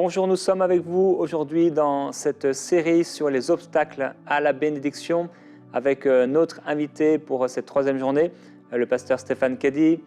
Bonjour, nous sommes avec vous aujourd'hui dans cette série sur les obstacles à la bénédiction avec notre invité pour cette troisième journée, le pasteur Stéphane Caddy.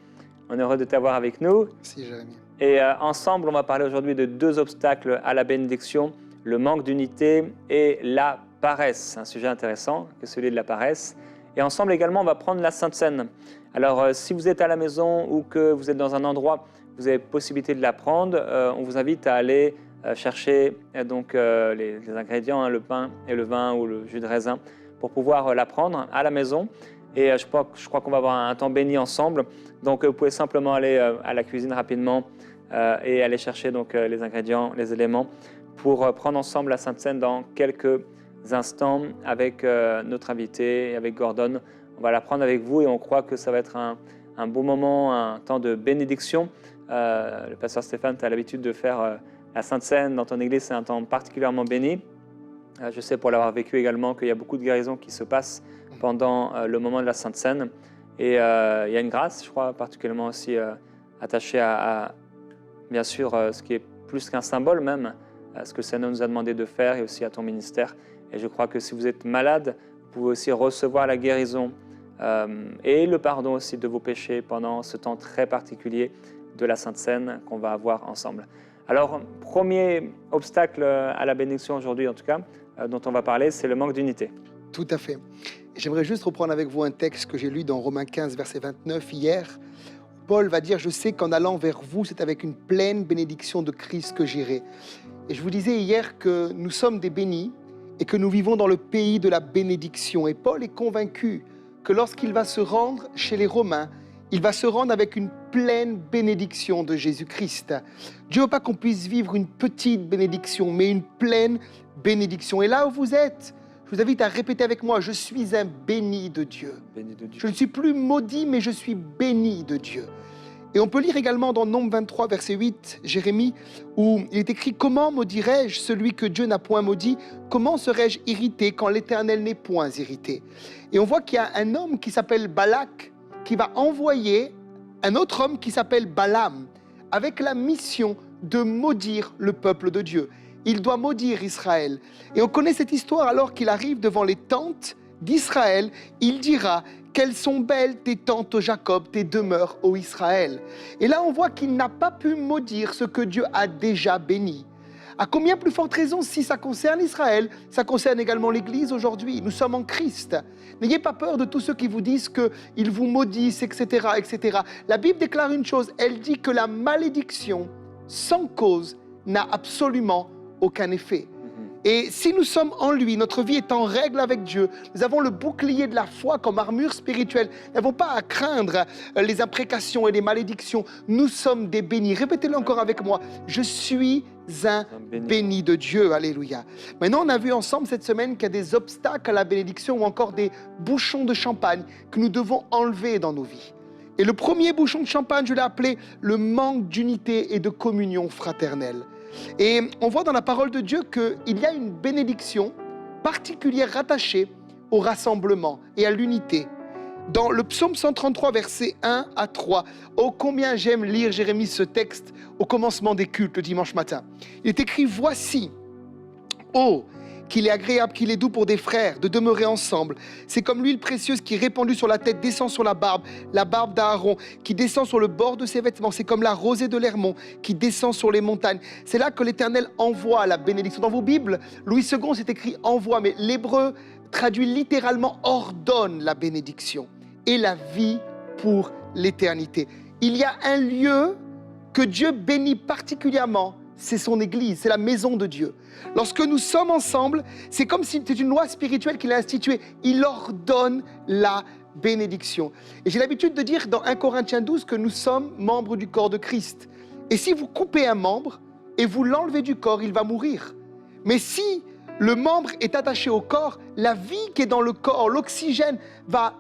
On est heureux de t'avoir avec nous. Merci Jérémy. Et ensemble, on va parler aujourd'hui de deux obstacles à la bénédiction, le manque d'unité et la paresse. Un sujet intéressant que celui de la paresse. Et ensemble également, on va prendre la Sainte Seine. Alors, si vous êtes à la maison ou que vous êtes dans un endroit où vous avez possibilité de la prendre, on vous invite à aller chercher les ingrédients, le pain et le vin ou le jus de raisin, pour pouvoir la prendre à la maison. Et je crois qu'on va avoir un temps béni ensemble. Donc, vous pouvez simplement aller à la cuisine rapidement et aller chercher les ingrédients, les éléments, pour prendre ensemble la Sainte Seine dans quelques instants avec notre invité et avec Gordon. On va la prendre avec vous et on croit que ça va être un beau moment, un temps de bénédiction. Le pasteur Stéphane, tu as l'habitude de faire la Sainte Seine dans ton église, c'est un temps particulièrement béni. Je sais pour l'avoir vécu également qu'il y a beaucoup de guérisons qui se passent pendant le moment de la Sainte Seine. Et il y a une grâce, je crois, particulièrement aussi attachée à bien sûr, ce qui est plus qu'un symbole même, ce que le Seigneur nous a demandé de faire et aussi à ton ministère. Et je crois que si vous êtes malade, vous pouvez aussi recevoir la guérison et le pardon aussi de vos péchés pendant ce temps très particulier de la Sainte Seine qu'on va avoir ensemble. Alors, premier obstacle à la bénédiction aujourd'hui, en tout cas, dont on va parler, c'est le manque d'unité. Tout à fait. J'aimerais juste reprendre avec vous un texte que j'ai lu dans Romains 15, verset 29 hier. Paul va dire « Je sais qu'en allant vers vous, c'est avec une pleine bénédiction de Christ que j'irai. » Et je vous disais hier que nous sommes des bénis et que nous vivons dans le pays de la bénédiction. Et Paul est convaincu que lorsqu'il va se rendre chez les Romains, il va se rendre avec une pleine bénédiction de Jésus-Christ. Dieu ne veut pas qu'on puisse vivre une petite bénédiction, mais une pleine bénédiction. Et là où vous êtes, je vous invite à répéter avec moi, je suis un béni de Dieu. Béni de Dieu. Je ne suis plus maudit, mais je suis béni de Dieu. Et on peut lire également dans Nombre 23, verset 8, Jérémie, où il est écrit « Comment maudirais-je celui que Dieu n'a point maudit? Comment serais-je irrité quand l'Éternel n'est point irrité ?» Et on voit qu'il y a un homme qui s'appelle Balak, qui va envoyer un autre homme qui s'appelle Balaam, avec la mission de maudire le peuple de Dieu. Il doit maudire Israël. Et on connaît cette histoire alors qu'il arrive devant les tentes d'Israël. Il dira « Quelles sont belles tes tentes, ô Jacob, tes demeures, ô Israël !» Et là, on voit qu'il n'a pas pu maudire ce que Dieu a déjà béni. À combien plus forte raison, si ça concerne Israël, ça concerne également l'Église aujourd'hui. Nous sommes en Christ. N'ayez pas peur de tous ceux qui vous disent qu'ils vous maudissent, etc., etc. La Bible déclare une chose, elle dit que la malédiction, sans cause, n'a absolument aucun effet. Et si nous sommes en lui, notre vie est en règle avec Dieu, nous avons le bouclier de la foi comme armure spirituelle, nous n'avons pas à craindre les imprécations et les malédictions, nous sommes des bénis. Répétez-le encore avec moi, je suis un béni de Dieu, alléluia. Maintenant, on a vu ensemble cette semaine qu'il y a des obstacles à la bénédiction ou encore des bouchons de champagne que nous devons enlever dans nos vies. Et le premier bouchon de champagne, je l'ai appelé le manque d'unité et de communion fraternelle. Et on voit dans la parole de Dieu qu'il y a une bénédiction particulière rattachée au rassemblement et à l'unité. Dans le psaume 133, versets 1 à 3, oh combien j'aime lire, Jérémie, ce texte au commencement des cultes le dimanche matin. Il est écrit, voici, oh, qu'il est agréable, qu'il est doux pour des frères de demeurer ensemble. C'est comme l'huile précieuse qui, répandue sur la tête, descend sur la barbe d'Aaron, qui descend sur le bord de ses vêtements. C'est comme la rosée de l'Hermon qui descend sur les montagnes. C'est là que l'Éternel envoie la bénédiction. Dans vos Bibles, Louis II, c'est écrit « envoie », mais l'hébreu traduit littéralement « ordonne la bénédiction et la vie pour l'éternité ». Il y a un lieu que Dieu bénit particulièrement, c'est son Église, c'est la maison de Dieu. Lorsque nous sommes ensemble, c'est comme si c'était une loi spirituelle qu'il a instituée. Il ordonne la bénédiction. Et j'ai l'habitude de dire dans 1 Corinthiens 12 que nous sommes membres du corps de Christ. Et si vous coupez un membre et vous l'enlevez du corps, il va mourir. Mais si le membre est attaché au corps, la vie qui est dans le corps, l'oxygène va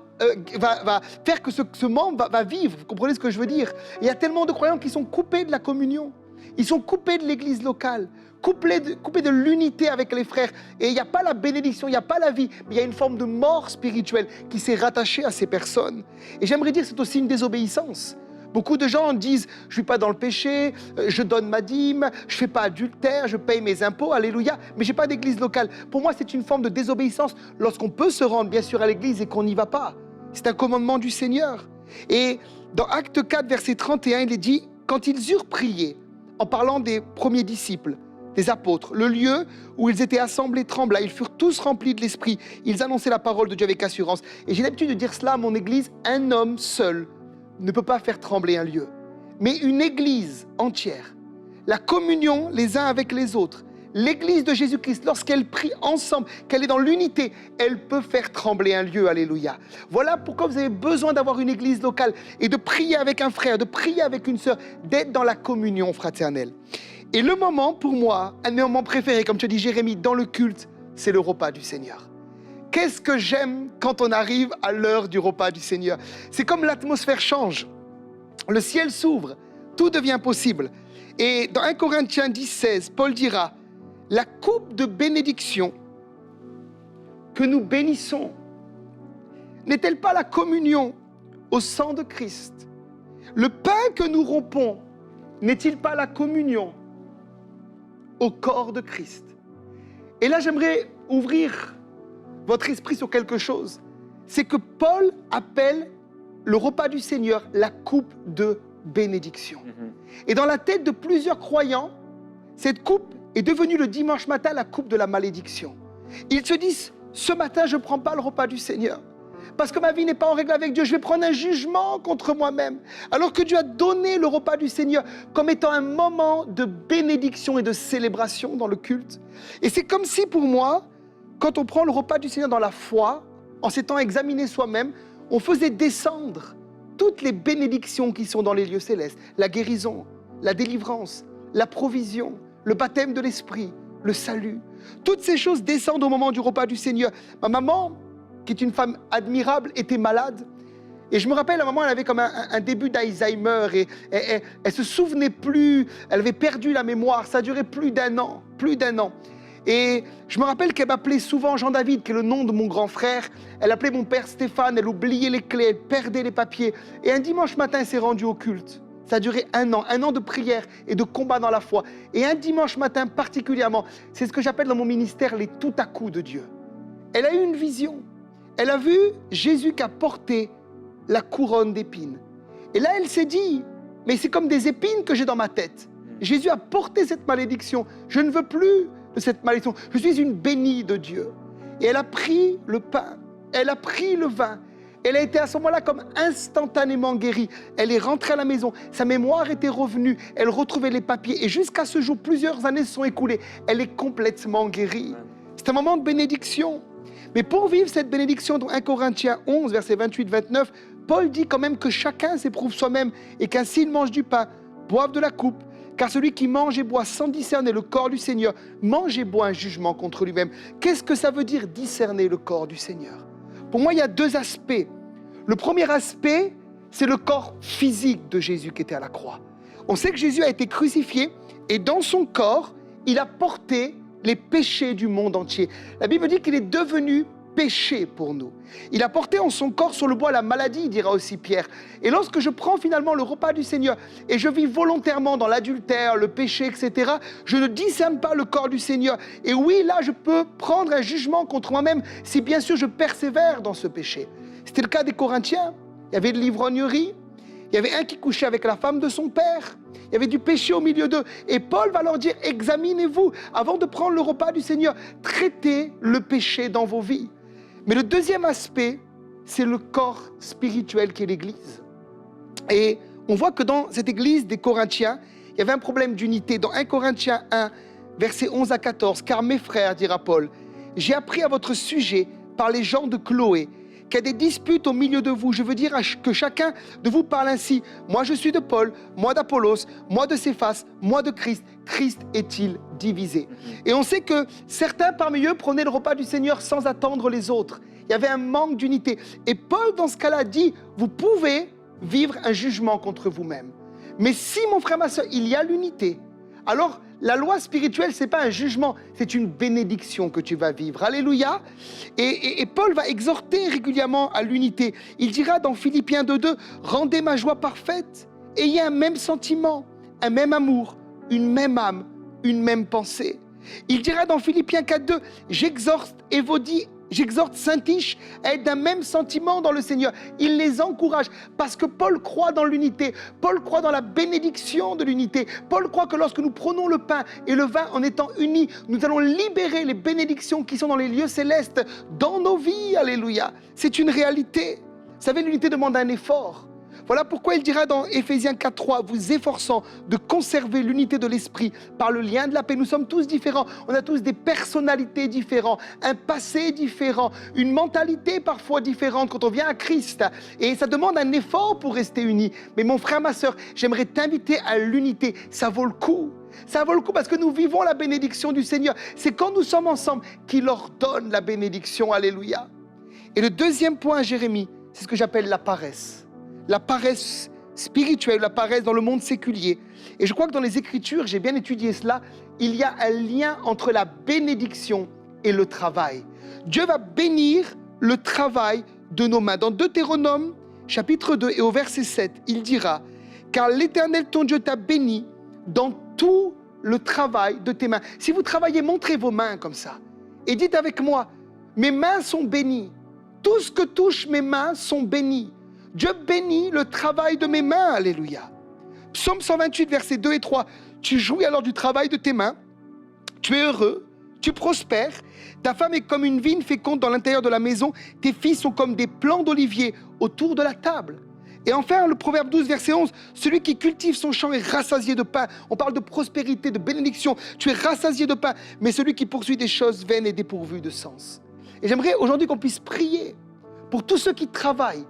faire que ce membre va vivre. Vous comprenez ce que je veux dire? Il y a tellement de croyants qui sont coupés de la communion. Ils sont coupés de l'église locale, coupés de l'unité avec les frères. Et il n'y a pas la bénédiction, il n'y a pas la vie, mais il y a une forme de mort spirituelle qui s'est rattachée à ces personnes. Et j'aimerais dire que c'est aussi une désobéissance. Beaucoup de gens disent, je ne suis pas dans le péché, je donne ma dîme, je ne fais pas adultère, je paye mes impôts, alléluia, mais je n'ai pas d'église locale. Pour moi, c'est une forme de désobéissance lorsqu'on peut se rendre, bien sûr, à l'église et qu'on n'y va pas. C'est un commandement du Seigneur. Et dans Acte 4, verset 31, il est dit, quand ils eurent prié, en parlant des premiers disciples, des apôtres, le lieu où ils étaient assemblés trembla, ils furent tous remplis de l'esprit, ils annonçaient la parole de Dieu avec assurance. Et j'ai l'habitude de dire cela à mon église, un homme seul ne peut pas faire trembler un lieu, mais une église entière, la communion les uns avec les autres, l'église de Jésus-Christ, lorsqu'elle prie ensemble, qu'elle est dans l'unité, elle peut faire trembler un lieu, alléluia. Voilà pourquoi vous avez besoin d'avoir une église locale et de prier avec un frère, de prier avec une sœur, d'être dans la communion fraternelle. Et le moment, pour moi, un de mes moments préférés, comme tu dis Jérémie, dans le culte, c'est le repas du Seigneur. Qu'est-ce que j'aime quand on arrive à l'heure du repas du Seigneur. C'est comme l'atmosphère change. Le ciel s'ouvre, tout devient possible. Et dans 1 Corinthiens 10, 16, Paul dira, « La coupe de bénédiction que nous bénissons, n'est-elle pas la communion au sang de Christ? Le pain que nous rompons, n'est-il pas la communion au corps de Christ ?» Et là, j'aimerais ouvrir votre esprit sur quelque chose. C'est que Paul appelle le repas du Seigneur la coupe de bénédiction. Et dans la tête de plusieurs croyants, cette coupe est devenue le dimanche matin la coupe de la malédiction. Ils se disent, ce matin, je ne prends pas le repas du Seigneur. Parce que ma vie n'est pas en règle avec Dieu, je vais prendre un jugement contre moi-même. Alors que Dieu a donné le repas du Seigneur comme étant un moment de bénédiction et de célébration dans le culte. Et c'est comme si pour moi, quand on prend le repas du Seigneur dans la foi, en s'étant examiné soi-même, on faisait descendre toutes les bénédictions qui sont dans les lieux célestes. La guérison, la délivrance, la provision, le baptême de l'Esprit, le salut. Toutes ces choses descendent au moment du repas du Seigneur. Ma maman, qui est une femme admirable, était malade. Et je me rappelle, à un moment, elle avait comme un début d'Alzheimer et elle ne se souvenait plus, elle avait perdu la mémoire. Ça a duré plus d'un an. Et je me rappelle qu'elle m'appelait souvent Jean-David, qui est le nom de mon grand frère. Elle appelait mon père Stéphane, elle oubliait les clés, elle perdait les papiers. Et un dimanche matin, elle s'est rendue au culte. Ça a duré un an de prière et de combat dans la foi. Et un dimanche matin particulièrement, c'est ce que j'appelle dans mon ministère les tout à coup de Dieu. Elle a eu une vision. Elle a vu Jésus qui a porté la couronne d'épines. Et là, elle s'est dit, mais c'est comme des épines que j'ai dans ma tête. Jésus a porté cette malédiction. Je ne veux plus de cette malédiction. Je suis une bénie de Dieu. Et elle a pris le pain, elle a pris le vin. Elle a été à ce moment-là comme instantanément guérie. Elle est rentrée à la maison, sa mémoire était revenue, elle retrouvait les papiers. Et jusqu'à ce jour, plusieurs années se sont écoulées. Elle est complètement guérie. C'est un moment de bénédiction. Mais pour vivre cette bénédiction, dans 1 Corinthiens 11, versets 28-29, Paul dit quand même que chacun s'éprouve soi-même et qu'ainsi il mange du pain, boive de la coupe. Car celui qui mange et boit sans discerner le corps du Seigneur, mange et boit un jugement contre lui-même. Qu'est-ce que ça veut dire discerner le corps du Seigneur? Pour moi, il y a deux aspects. Le premier aspect, c'est le corps physique de Jésus qui était à la croix. On sait que Jésus a été crucifié et dans son corps, il a porté les péchés du monde entier. La Bible dit qu'il est devenu péché pour nous. Il a porté en son corps sur le bois la maladie, dira aussi Pierre. Et lorsque je prends finalement le repas du Seigneur et je vis volontairement dans l'adultère, le péché, etc., je ne discerne pas le corps du Seigneur. Et oui, là, je peux prendre un jugement contre moi-même si bien sûr je persévère dans ce péché. C'était le cas des Corinthiens. Il y avait de l'ivrognerie. Il y avait un qui couchait avec la femme de son père. Il y avait du péché au milieu d'eux. Et Paul va leur dire, examinez-vous avant de prendre le repas du Seigneur. Traitez le péché dans vos vies. Mais le deuxième aspect, c'est le corps spirituel qui est l'Église. Et on voit que dans cette Église des Corinthiens, il y avait un problème d'unité. Dans 1 Corinthiens 1, versets 11 à 14, « Car mes frères, dira Paul, j'ai appris à votre sujet par les gens de Chloé, qu'il y a des disputes au milieu de vous. Je veux dire que chacun de vous parle ainsi. Moi, je suis de Paul, moi d'Apollos, moi de Céphas, moi de Christ. Christ est-il divisé ?» Et on sait que certains parmi eux prenaient le repas du Seigneur sans attendre les autres. Il y avait un manque d'unité. Et Paul, dans ce cas-là, dit, vous pouvez vivre un jugement contre vous-même. Mais si, mon frère, ma soeur, il y a l'unité, alors la loi spirituelle, ce n'est pas un jugement, c'est une bénédiction que tu vas vivre. Alléluia. Et Paul va exhorter régulièrement à l'unité. Il dira dans Philippiens 2.2, « Rendez ma joie parfaite ayez un même sentiment, un même amour, une même âme, une même pensée. Il dira dans Philippiens 4.2, j'exhorte Évodie, j'exhorte Syntyche à être d'un même sentiment dans le Seigneur. Il les encourage parce que Paul croit dans l'unité. Paul croit dans la bénédiction de l'unité. Paul croit que lorsque nous prenons le pain et le vin en étant unis, nous allons libérer les bénédictions qui sont dans les lieux célestes, dans nos vies. Alléluia. C'est une réalité. Vous savez, l'unité demande un effort. Voilà pourquoi il dira dans Éphésiens 4.3, vous efforçant de conserver l'unité de l'esprit par le lien de la paix. Nous sommes tous différents, on a tous des personnalités différentes, un passé différent, une mentalité parfois différente quand on vient à Christ. Et ça demande un effort pour rester unis. Mais mon frère, ma soeur, j'aimerais t'inviter à l'unité, ça vaut le coup. Ça vaut le coup parce que nous vivons la bénédiction du Seigneur. C'est quand nous sommes ensemble qu'il ordonne la bénédiction. Alléluia. Et le deuxième point, Jérémie, c'est ce que j'appelle la paresse. La paresse spirituelle, la paresse dans le monde séculier. Et je crois que dans les Écritures, j'ai bien étudié cela, il y a un lien entre la bénédiction et le travail. Dieu va bénir le travail de nos mains. Dans Deutéronome, chapitre 2 et au verset 7, il dira « Car l'Éternel ton Dieu t'a béni dans tout le travail de tes mains. » Si vous travaillez, montrez vos mains comme ça. Et dites avec moi « Mes mains sont bénies. Tout ce que touche mes mains sont bénis. » Dieu bénit le travail de mes mains, alléluia. Psaume 128, versets 2 et 3. Tu jouis alors du travail de tes mains, tu es heureux, tu prospères, ta femme est comme une vigne féconde dans l'intérieur de la maison, tes filles sont comme des plants d'olivier autour de la table. Et enfin, le Proverbe 12, verset 11, celui qui cultive son champ est rassasié de pain. On parle de prospérité, de bénédiction. Tu es rassasié de pain, mais celui qui poursuit des choses vaines est dépourvu de sens. Et j'aimerais aujourd'hui qu'on puisse prier pour tous ceux qui travaillent,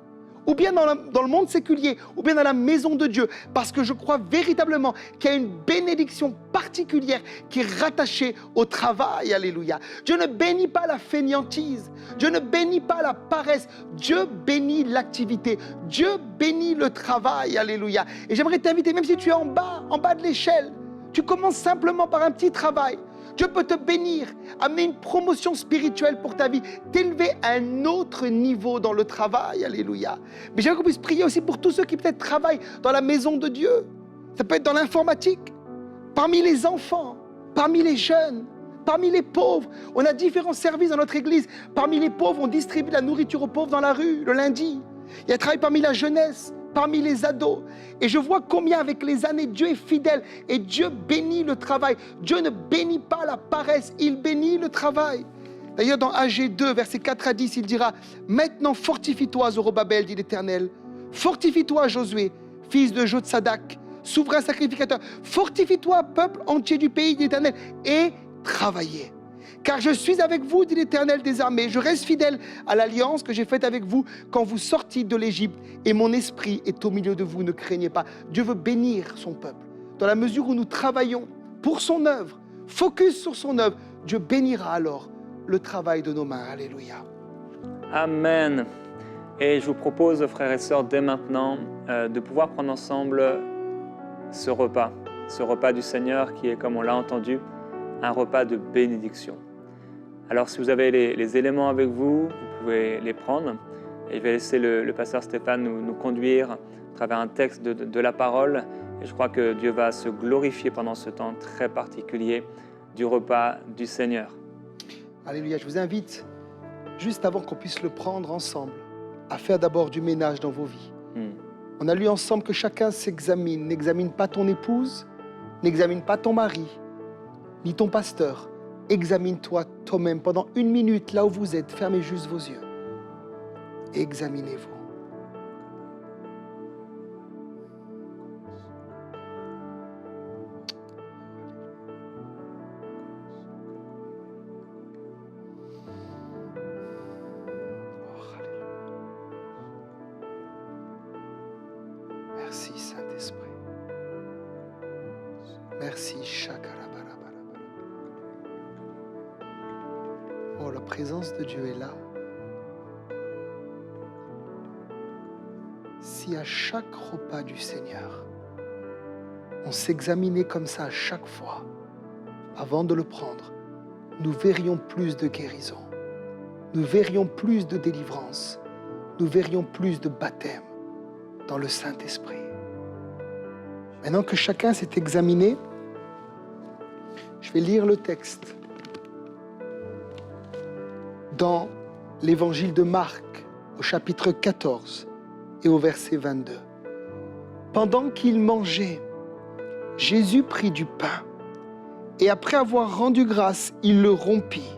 ou bien dans le monde séculier, ou bien dans la maison de Dieu, parce que je crois véritablement qu'il y a une bénédiction particulière qui est rattachée au travail, alléluia. Dieu ne bénit pas la fainéantise, Dieu ne bénit pas la paresse, Dieu bénit l'activité, Dieu bénit le travail, alléluia. Et j'aimerais t'inviter, même si tu es en bas de l'échelle, tu commences simplement par un petit travail. Dieu peut te bénir, amener une promotion spirituelle pour ta vie, t'élever à un autre niveau dans le travail, alléluia. Mais j'aimerais qu'on puisse prier aussi pour tous ceux qui peut-être travaillent dans la maison de Dieu. Ça peut être dans l'informatique, parmi les enfants, parmi les jeunes, parmi les pauvres. On a différents services dans notre église. Parmi les pauvres, on distribue la nourriture aux pauvres dans la rue, le lundi. Il y a un travail parmi la jeunesse, parmi les ados. Et je vois combien avec les années Dieu est fidèle et Dieu bénit le travail. Dieu ne bénit pas la paresse, il bénit le travail. D'ailleurs dans Agé 2, versets 4 à 10, il dira « Maintenant fortifie-toi, Zorobabel, dit l'Éternel. Fortifie-toi, Josué, fils de Jotsadak, souverain sacrificateur. Fortifie-toi, peuple entier du pays, dit l'Éternel, et travaillez. Car je suis avec vous, dit l'Éternel des armées. Je reste fidèle à l'alliance que j'ai faite avec vous quand vous sortiez de l'Égypte. Et mon esprit est au milieu de vous, ne craignez pas. » Dieu veut bénir son peuple. Dans la mesure où nous travaillons pour son œuvre, focus sur son œuvre, Dieu bénira alors le travail de nos mains. Alléluia. Amen. Et je vous propose, frères et sœurs, dès maintenant, de pouvoir prendre ensemble ce repas du Seigneur qui est, comme on l'a entendu, un repas de bénédiction. Alors, si vous avez les éléments avec vous, vous pouvez les prendre. Et je vais laisser le pasteur Stéphane nous conduire à travers un texte de la parole. Et je crois que Dieu va se glorifier pendant ce temps très particulier du repas du Seigneur. Alléluia. Je vous invite, juste avant qu'on puisse le prendre ensemble, à faire d'abord du ménage dans vos vies. On a lu ensemble que chacun s'examine. N'examine pas ton épouse, n'examine pas ton mari, ni ton pasteur. Examine-toi toi-même pendant 1 minute, là où vous êtes. Fermez juste vos yeux. Examinez-vous. Merci Saint-Esprit. Merci Shakarabarabara. Oh, la présence de Dieu est là. Si à chaque repas du Seigneur, on s'examinait comme ça à chaque fois, avant de le prendre, nous verrions plus de guérison, nous verrions plus de délivrance, nous verrions plus de baptême dans le Saint-Esprit. Maintenant que chacun s'est examiné, je vais lire le texte. Dans l'évangile de Marc, au chapitre 14 et au verset 22. Pendant qu'ils mangeaient, Jésus prit du pain et après avoir rendu grâce, il le rompit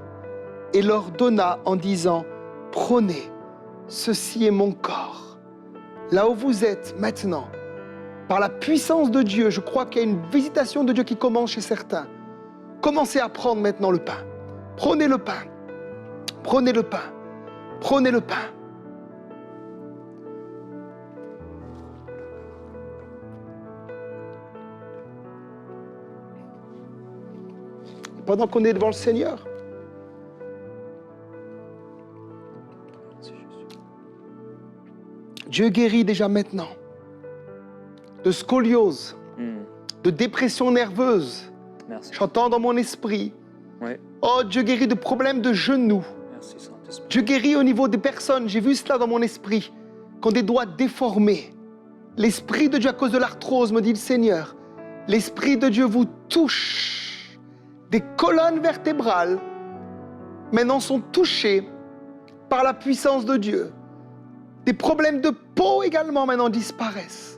et leur donna en disant « Prenez, ceci est mon corps. » Là où vous êtes maintenant, par la puissance de Dieu, je crois qu'il y a une visitation de Dieu qui commence chez certains. Commencez à prendre maintenant le pain. Prenez le pain. Prenez le pain. Prenez le pain. Pendant qu'on est devant le Seigneur, Dieu guérit déjà maintenant de scoliose, de dépression nerveuse. Merci. J'entends dans mon esprit. Oui. Oh, Dieu guérit de problèmes de genoux. Merci, Saint-Esprit. Dieu guérit au niveau des personnes. J'ai vu cela dans mon esprit, qui ont des doigts déformés. L'Esprit de Dieu, à cause de l'arthrose, me dit le Seigneur, l'Esprit de Dieu vous touche. Des colonnes vertébrales, maintenant, sont touchées par la puissance de Dieu. Des problèmes de peau également, maintenant, disparaissent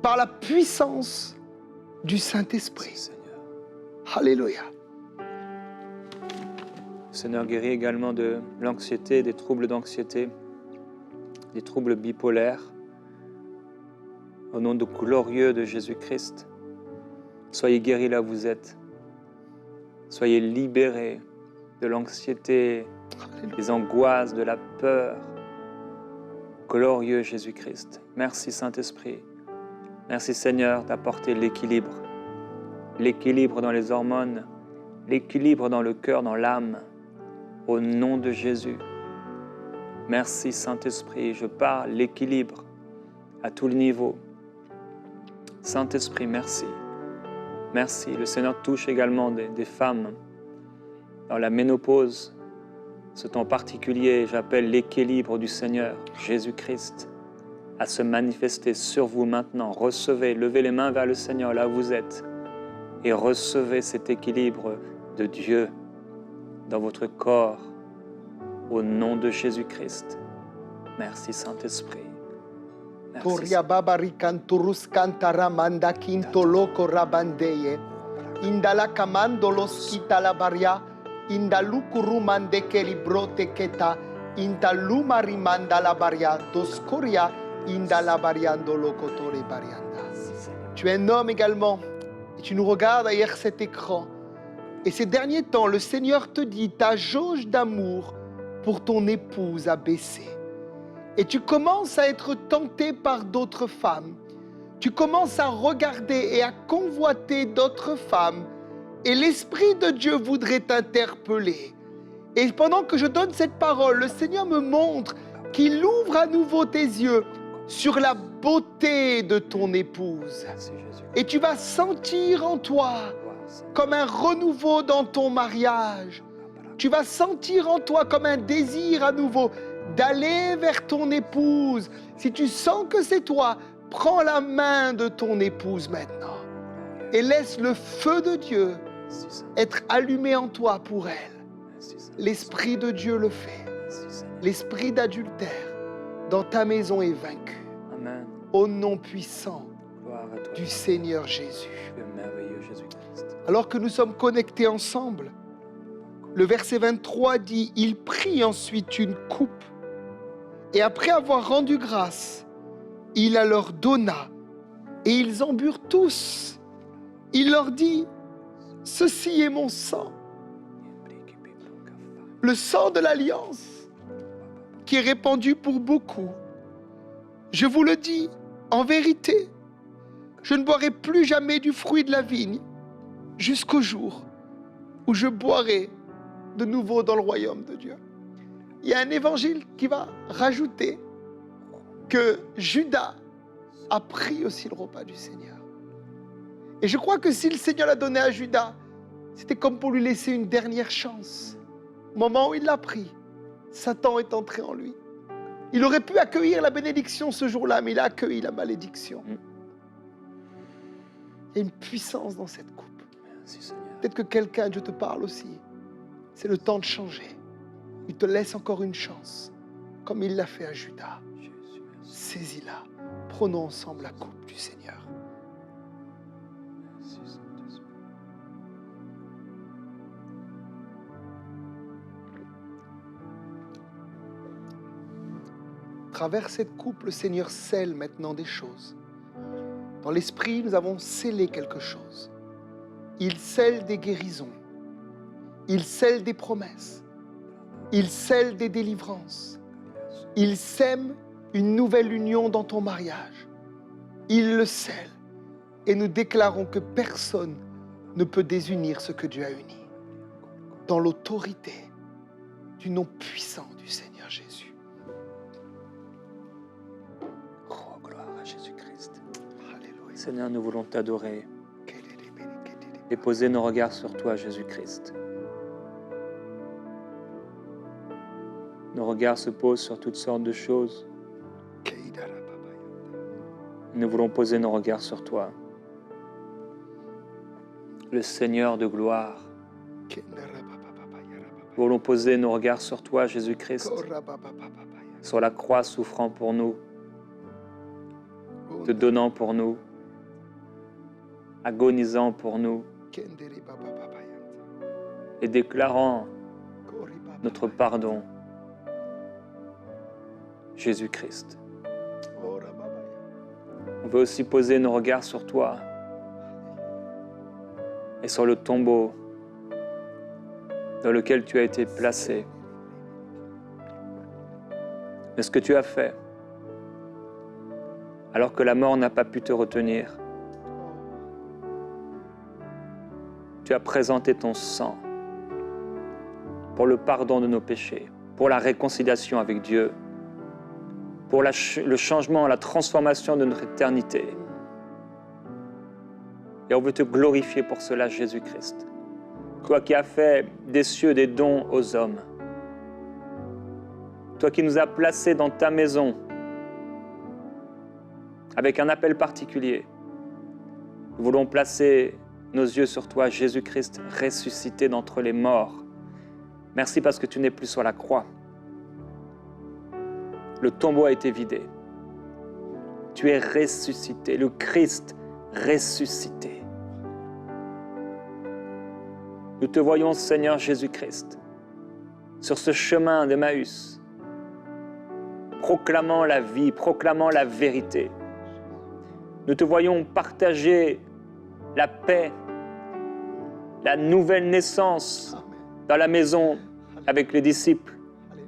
par la puissance du Saint-Esprit. Merci, Seigneur. Alléluia. Le Seigneur guérit également de l'anxiété, des troubles d'anxiété, des troubles bipolaires. Au nom de glorieux de Jésus-Christ, soyez guéris là où vous êtes. Soyez libérés de l'anxiété, des angoisses, de la peur. Glorieux Jésus-Christ. Merci Saint-Esprit. Merci Seigneur d'apporter l'équilibre. L'équilibre dans les hormones, l'équilibre dans le cœur, dans l'âme. Au nom de Jésus. Merci Saint-Esprit. Je parle l'équilibre à tous les niveaux. Saint-Esprit, merci. Merci. Le Seigneur touche également des femmes dans la ménopause. Ce temps particulier, j'appelle l'équilibre du Seigneur, Jésus-Christ, à se manifester sur vous maintenant. Recevez, levez les mains vers le Seigneur là où vous êtes et recevez cet équilibre de Dieu dans votre corps, au nom de Jésus-Christ. Merci Saint-Esprit. Merci. Toria babari canturus cantara manda quinto loco rabandeye. Indala camando los quita la baria. Indalucuru mande que librote queta. Indaluma rimanda la baria. Doscoria indala bariando locotore barianda. Tu es un homme également. Et tu nous regardes derrière cet écran. Et ces derniers temps, le Seigneur te dit, ta jauge d'amour pour ton épouse a baissé. Et tu commences à être tenté par d'autres femmes. Tu commences à regarder et à convoiter d'autres femmes. Et l'Esprit de Dieu voudrait t'interpeller. Et pendant que je donne cette parole, le Seigneur me montre qu'il ouvre à nouveau tes yeux sur la beauté de ton épouse. Merci Jésus. Et tu vas sentir en toi comme un renouveau dans ton mariage. Tu vas sentir en toi comme un désir à nouveau d'aller vers ton épouse. Si tu sens que c'est toi, prends la main de ton épouse maintenant et laisse le feu de Dieu être allumé en toi pour elle. L'Esprit de Dieu le fait. L'esprit d'adultère dans ta maison est vaincu. Amen. Au nom puissant Gloire à toi, du Seigneur Jésus. le merveilleux Jésus-Christ. Alors que nous sommes connectés ensemble, le verset 23 dit « Il prit ensuite une coupe et après avoir rendu grâce, il la leur donna et ils en burent tous. Il leur dit « Ceci est mon sang, le sang de l'alliance qui est répandu pour beaucoup. Je vous le dis, en vérité, je ne boirai plus jamais du fruit de la vigne jusqu'au jour où je boirai de nouveau dans le royaume de Dieu. » Il y a un évangile qui va rajouter que Judas a pris aussi le repas du Seigneur. Et je crois que si le Seigneur l'a donné à Judas, c'était comme pour lui laisser une dernière chance. Au moment où il l'a pris, Satan est entré en lui. Il aurait pu accueillir la bénédiction ce jour-là, mais il a accueilli la malédiction. Il y a une puissance dans cette coupe. Merci Seigneur. Peut-être que quelqu'un, Dieu te parle aussi. C'est le temps de changer. Il te laisse encore une chance, comme il l'a fait à Judas. Jésus, merci. Saisis-la. Prenons ensemble la coupe du Seigneur. Merci Saint-Esprit. À travers cette coupe, le Seigneur scelle maintenant des choses. Dans l'esprit, nous avons scellé quelque chose. Il scelle des guérisons. Il scelle des promesses. Il scelle des délivrances. Il sème une nouvelle union dans ton mariage. Il le scelle. Et nous déclarons que personne ne peut désunir ce que Dieu a uni. Dans l'autorité du nom puissant du Seigneur Jésus. Oh, gloire à Jésus-Christ. Alléluia. Seigneur, nous voulons t'adorer et poser nos regards sur toi, Jésus-Christ. Nos regards se posent sur toutes sortes de choses. Nous voulons poser nos regards sur toi, le Seigneur de gloire. Nous voulons poser nos regards sur toi, Jésus-Christ, sur la croix souffrant pour nous, te donnant pour nous, agonisant pour nous et déclarant notre pardon. Jésus-Christ. On veut aussi poser nos regards sur toi et sur le tombeau dans lequel tu as été placé. Mais ce que tu as fait, alors que la mort n'a pas pu te retenir, tu as présenté ton sang pour le pardon de nos péchés, pour la réconciliation avec Dieu, pour le changement, la transformation de notre éternité. Et on veut te glorifier pour cela, Jésus-Christ. Toi qui as fait des cieux des dons aux hommes. Toi qui nous as placés dans ta maison avec un appel particulier. Nous voulons placer nos yeux sur toi, Jésus-Christ, ressuscité d'entre les morts. Merci parce que tu n'es plus sur la croix. Le tombeau a été vidé. Tu es ressuscité, le Christ ressuscité. Nous te voyons, Seigneur Jésus-Christ, sur ce chemin d'Emmaüs, proclamant la vie, proclamant la vérité. Nous te voyons partager la paix, la nouvelle naissance dans la maison avec les disciples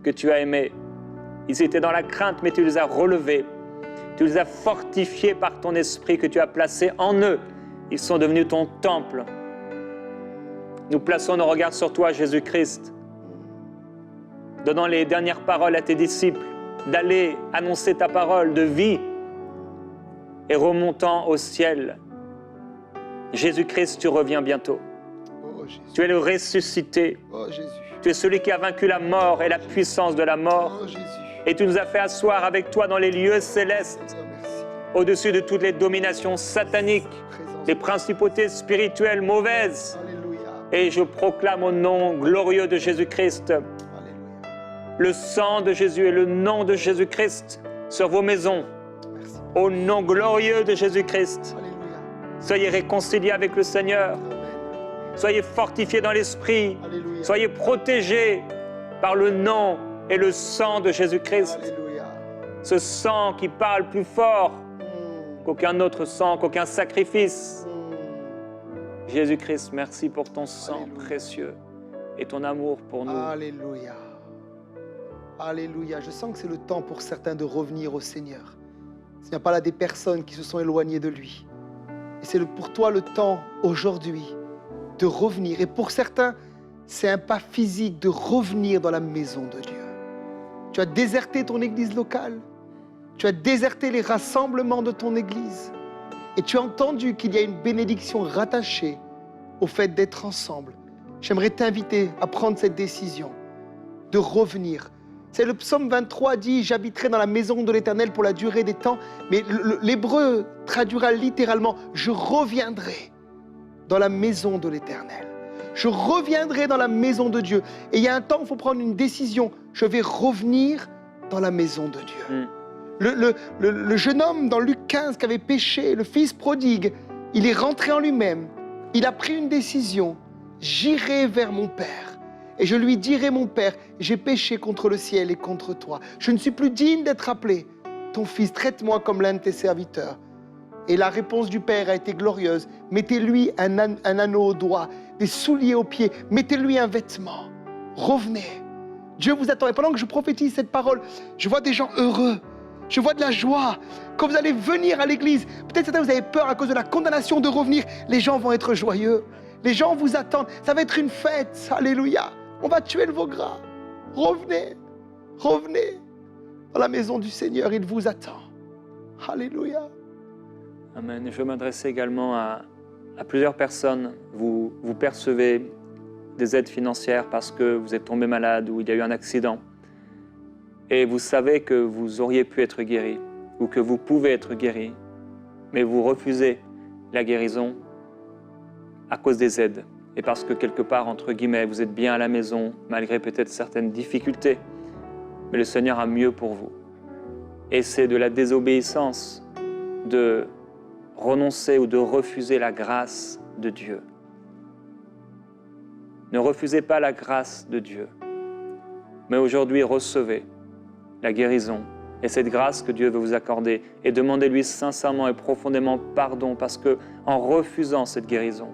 que tu as aimés. Ils étaient dans la crainte, mais tu les as relevés. Tu les as fortifiés par ton esprit que tu as placé en eux. Ils sont devenus ton temple. Nous plaçons nos regards sur toi, Jésus-Christ, donnant les dernières paroles à tes disciples, d'aller annoncer ta parole de vie et remontant au ciel. Jésus-Christ, tu reviens bientôt. Oh, Jésus. Tu es le ressuscité. Oh, Jésus. Tu es celui qui a vaincu la mort et la puissance de la mort. Oh, Jésus. Et tu nous as fait asseoir avec toi dans les lieux célestes, Seigneur, merci. au-dessus de toutes les dominations sataniques, Présence. des principautés spirituelles mauvaises. Alléluia. Et je proclame au nom glorieux de Jésus-Christ, Alléluia. le sang de Jésus et le nom de Jésus-Christ sur vos maisons. Merci. Au nom glorieux de Jésus-Christ, Alléluia. soyez réconciliés avec le Seigneur. Amen. Soyez fortifiés dans l'esprit. Alléluia. Soyez protégés par le nom et le sang de Jésus-Christ. Alléluia. Ce sang qui parle plus fort Mm. qu'aucun autre sang, qu'aucun sacrifice. Mm. Jésus-Christ, merci pour ton sang Alléluia. précieux et ton amour pour nous. Alléluia. Alléluia. Je sens que c'est le temps pour certains de revenir au Seigneur. Il n'y a pas là des personnes qui se sont éloignées de lui. Et c'est pour toi le temps aujourd'hui de revenir. Et pour certains, c'est un pas physique de revenir dans la maison de Dieu. Tu as déserté ton église locale. Tu as déserté les rassemblements de ton église. Et tu as entendu qu'il y a une bénédiction rattachée au fait d'être ensemble. J'aimerais t'inviter à prendre cette décision de revenir. C'est le psaume 23 dit « J'habiterai dans la maison de l'Éternel pour la durée des temps ». Mais l'hébreu traduira littéralement « Je reviendrai dans la maison de l'Éternel ». Je reviendrai dans la maison de Dieu. Et il y a un temps où il faut prendre une décision. Je vais revenir dans la maison de Dieu. Le jeune homme dans Luc 15 qui avait péché, le fils prodigue, il est rentré en lui-même. Il a pris une décision. J'irai vers mon Père. Et je lui dirai, mon Père, j'ai péché contre le ciel et contre toi. Je ne suis plus digne d'être appelé ton fils. Traite-moi comme l'un de tes serviteurs. Et la réponse du Père a été glorieuse. Mettez-lui un anneau au doigt, des souliers aux pieds. Mettez-lui un vêtement. Revenez. Dieu vous attend. Et pendant que je prophétise cette parole, je vois des gens heureux. Je vois de la joie. Quand vous allez venir à l'église, peut-être certains vous avez peur à cause de la condamnation de revenir. Les gens vont être joyeux. Les gens vous attendent. Ça va être une fête. Alléluia. On va tuer le veau gras. Revenez. Revenez. Dans la maison du Seigneur, il vous attend. Alléluia. Amen. Je veux m'adresser également à plusieurs personnes. Vous percevez des aides financières parce que vous êtes tombé malade ou il y a eu un accident. Et vous savez que vous auriez pu être guéri ou que vous pouvez être guéri, mais vous refusez la guérison à cause des aides. Et parce que quelque part, entre guillemets, vous êtes bien à la maison, malgré peut-être certaines difficultés, mais le Seigneur a mieux pour vous. Et c'est de la désobéissance de renoncer ou de refuser la grâce de Dieu. Ne refusez pas la grâce de Dieu, mais aujourd'hui recevez la guérison et cette grâce que Dieu veut vous accorder et demandez-lui sincèrement et profondément pardon parce que en refusant cette guérison,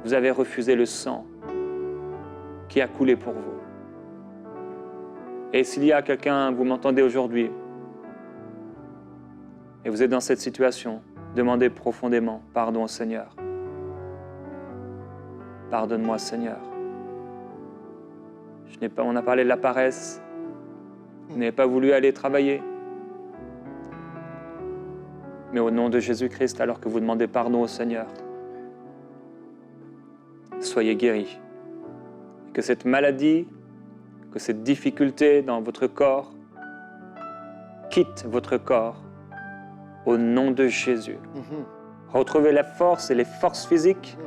vous avez refusé le sang qui a coulé pour vous. Et s'il y a quelqu'un, vous m'entendez aujourd'hui, et vous êtes dans cette situation, demandez profondément pardon au Seigneur. Pardonne-moi, Seigneur. On a parlé de la paresse. Vous n'avez pas voulu aller travailler. Mais au nom de Jésus-Christ, alors que vous demandez pardon au Seigneur, soyez guéris. Que cette maladie, que cette difficulté dans votre corps quitte votre corps au nom de Jésus. Retrouvez la force et les forces physiques.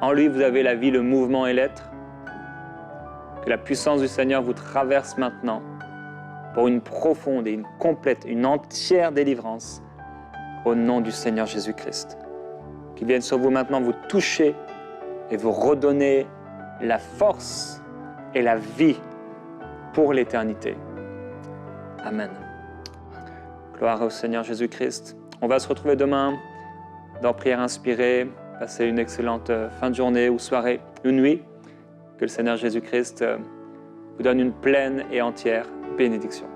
En lui, vous avez la vie, le mouvement et l'être. Que la puissance du Seigneur vous traverse maintenant pour une profonde et une complète, une entière délivrance au nom du Seigneur Jésus-Christ. Qu'il vienne sur vous maintenant vous toucher et vous redonner la force et la vie pour l'éternité. Amen. Gloire au Seigneur Jésus-Christ. On va se retrouver demain dans Prière inspirée. Passez une excellente fin de journée ou soirée, une nuit. Que le Seigneur Jésus-Christ vous donne une pleine et entière bénédiction.